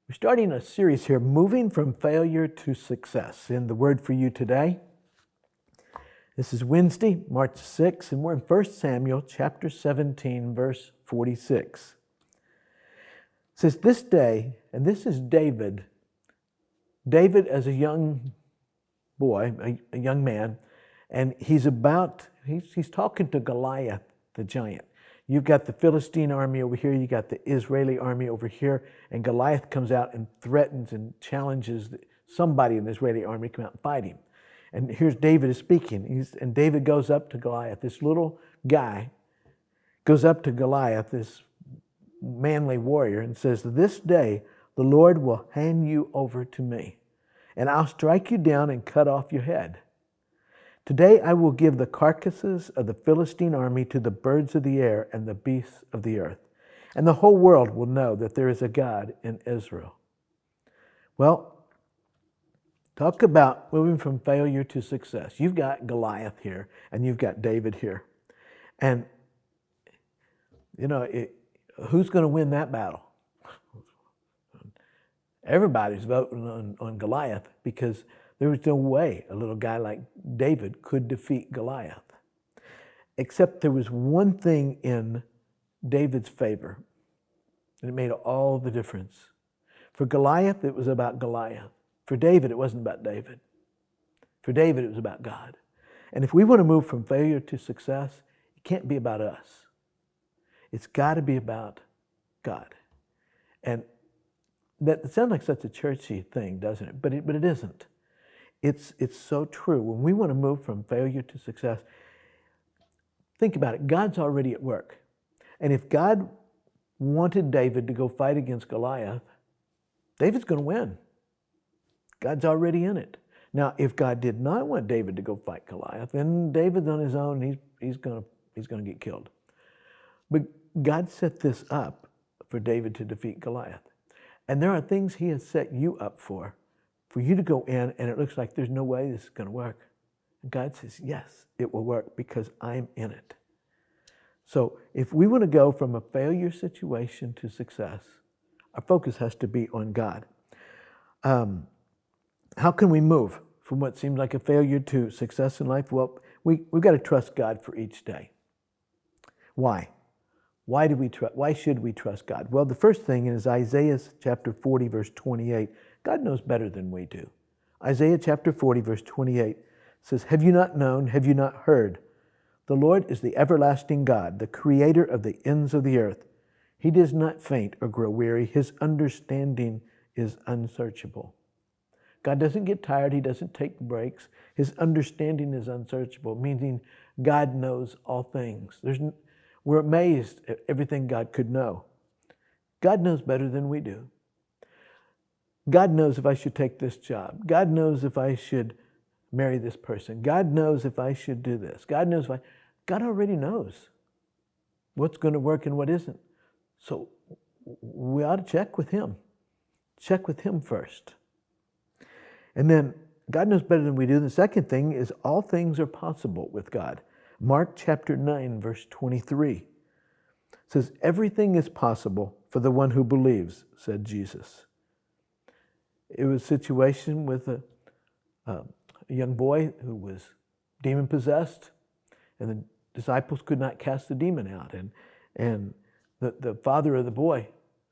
We're starting a series here, Moving from Failure to Success. And the word for you today, this is Wednesday, March 6th, and we're in 1 Samuel chapter 17, verse 46. It says, this day, and this is David. David as a young boy, a young man, and he's talking to Goliath, the giant. You've got the Philistine army over here, you got the Israeli army over here, and Goliath comes out and threatens and challenges somebody in the Israeli army to come out and fight him. And here's David is speaking, and David goes up to Goliath. This little guy goes up to Goliath, this manly warrior, and says, this day the Lord will hand you over to me, and I'll strike you down and cut off your head. Today I will give the carcasses of the Philistine army to the birds of the air and the beasts of the earth, and the whole world will know that there is a God in Israel. Well, talk about moving from failure to success. You've got Goliath here, and you've got David here. And, who's going to win that battle? Everybody's voting on Goliath because there was no way a little guy like David could defeat Goliath. Except there was one thing in David's favor, and it made all the difference. For Goliath, it was about Goliath. For David, it wasn't about David. For David, it was about God. And if we want to move from failure to success, it can't be about us. It's got to be about God. And that sounds like such a churchy thing, doesn't it? But it isn't. It's so true. When we want to move from failure to success, think about it. God's already at work. And if God wanted David to go fight against Goliath, David's going to win. God's already in it. Now, if God did not want David to go fight Goliath, then David's on his own. He's going to get killed. But God set this up for David to defeat Goliath. And there are things he has set you up for you to go in, and it looks like there's no way this is going to work. And God says, yes, it will work because I'm in it. So if we want to go from a failure situation to success, our focus has to be on God. How can we move from what seems like a failure to success in life? Well, we've got to trust God for each day. Why? Why should we trust God? Well, the first thing is Isaiah chapter 40, verse 28. God knows better than we do. Isaiah chapter 40, verse 28 says, have you not known, have you not heard? The Lord is the everlasting God, the creator of the ends of the earth. He does not faint or grow weary. His understanding is unsearchable. God doesn't get tired. He doesn't take breaks. His understanding is unsearchable, meaning God knows all things. We're amazed at everything God could know. God knows better than we do. God knows if I should take this job. God knows if I should marry this person. God knows if I should do this. God already knows what's going to work and what isn't. So we ought to check with Him. Check with Him first. And then God knows better than we do. The second thing is all things are possible with God. Mark chapter 9, verse 23 says, everything is possible for the one who believes, said Jesus. It was a situation with a young boy who was demon-possessed, and the disciples could not cast the demon out. And the father of the boy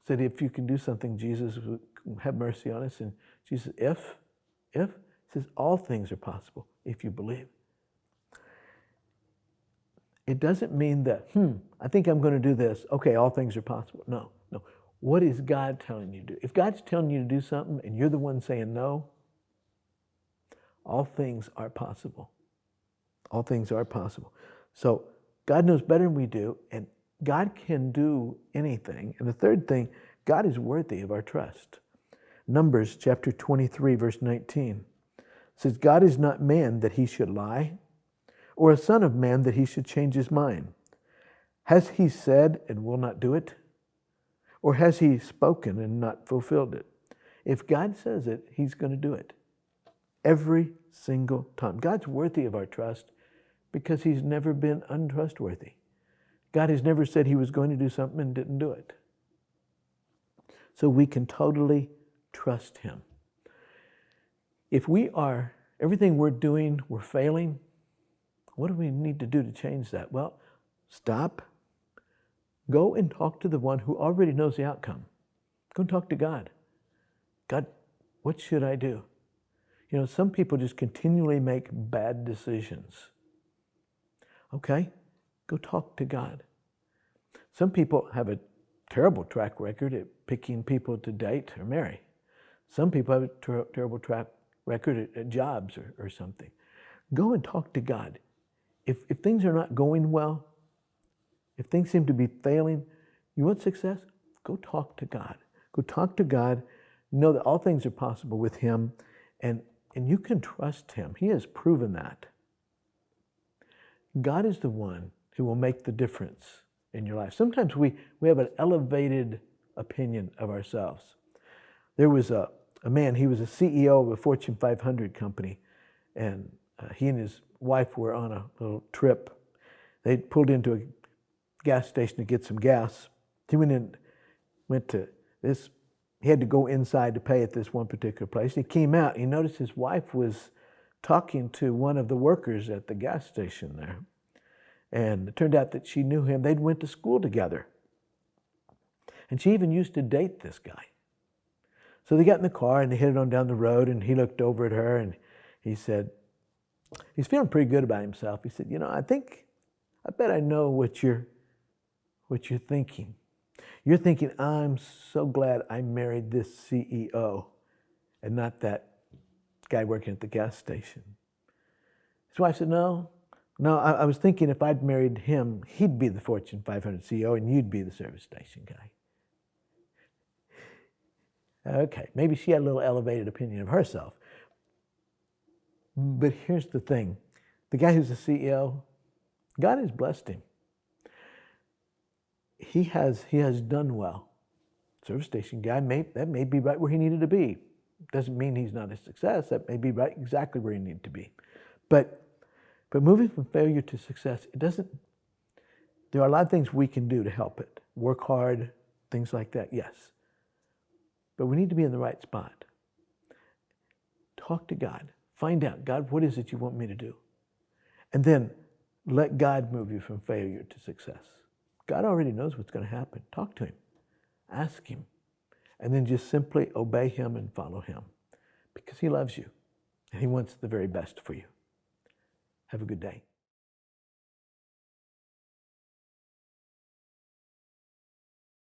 said, if you can do something, Jesus, have mercy on us. And Jesus, if, says, all things are possible if you believe. It doesn't mean that, I think I'm going to do this. Okay, all things are possible. No. What is God telling you to do? If God's telling you to do something and you're the one saying no, all things are possible. All things are possible. So God knows better than we do, and God can do anything. And the third thing, God is worthy of our trust. Numbers chapter 23, verse 19 says, God is not man that he should lie, or a son of man that he should change his mind. Has he said and will not do it? Or has he spoken and not fulfilled it? If God says it, he's going to do it. Every single time. God's worthy of our trust because he's never been untrustworthy. God has never said he was going to do something and didn't do it. So we can totally trust Him. If everything we're doing, we're failing, what do we need to do to change that? Well, stop. Go and talk to the one who already knows the outcome. Go and talk to God. God, what should I do? You know, some people just continually make bad decisions. Okay, go talk to God. Some people have a terrible track record at picking people to date or marry. Some people have a terrible track record at jobs or something. Go and talk to God. If things are not going well, if things seem to be failing, you want success? Go talk to God. Go talk to God. Know that all things are possible with Him, and you can trust Him. He has proven that. God is the one who will make the difference in your life. Sometimes we have an elevated opinion of ourselves. There was a man, he was a CEO of a Fortune 500 company, and he and his wife were on a little trip. They pulled into a gas station to get some gas. He went to this, he had to go inside to pay at this one particular place. He came out, he noticed his wife was talking to one of the workers at the gas station there. And it turned out that she knew him. They'd went to school together. And she even used to date this guy. So they got in the car and they headed on down the road, and he looked over at her and he said, he's feeling pretty good about himself. He said, you know, I bet I know what you're thinking. You're thinking, I'm so glad I married this CEO and not that guy working at the gas station. His wife said, no, I was thinking if I'd married him, he'd be the Fortune 500 CEO and you'd be the service station guy. Okay, maybe she had a little elevated opinion of herself. But here's the thing. The guy who's the CEO, God has blessed him. He has done well. Service station guy, that may be right where he needed to be. Doesn't mean he's not a success. That may be right exactly where he needed to be. But moving from failure to success, there are a lot of things we can do to help it. Work hard, things like that, yes. But we need to be in the right spot. Talk to God. Find out, God, what is it you want me to do? And then let God move you from failure to success. God already knows what's going to happen. Talk to Him. Ask Him. And then just simply obey Him and follow Him. Because He loves you. And He wants the very best for you. Have a good day.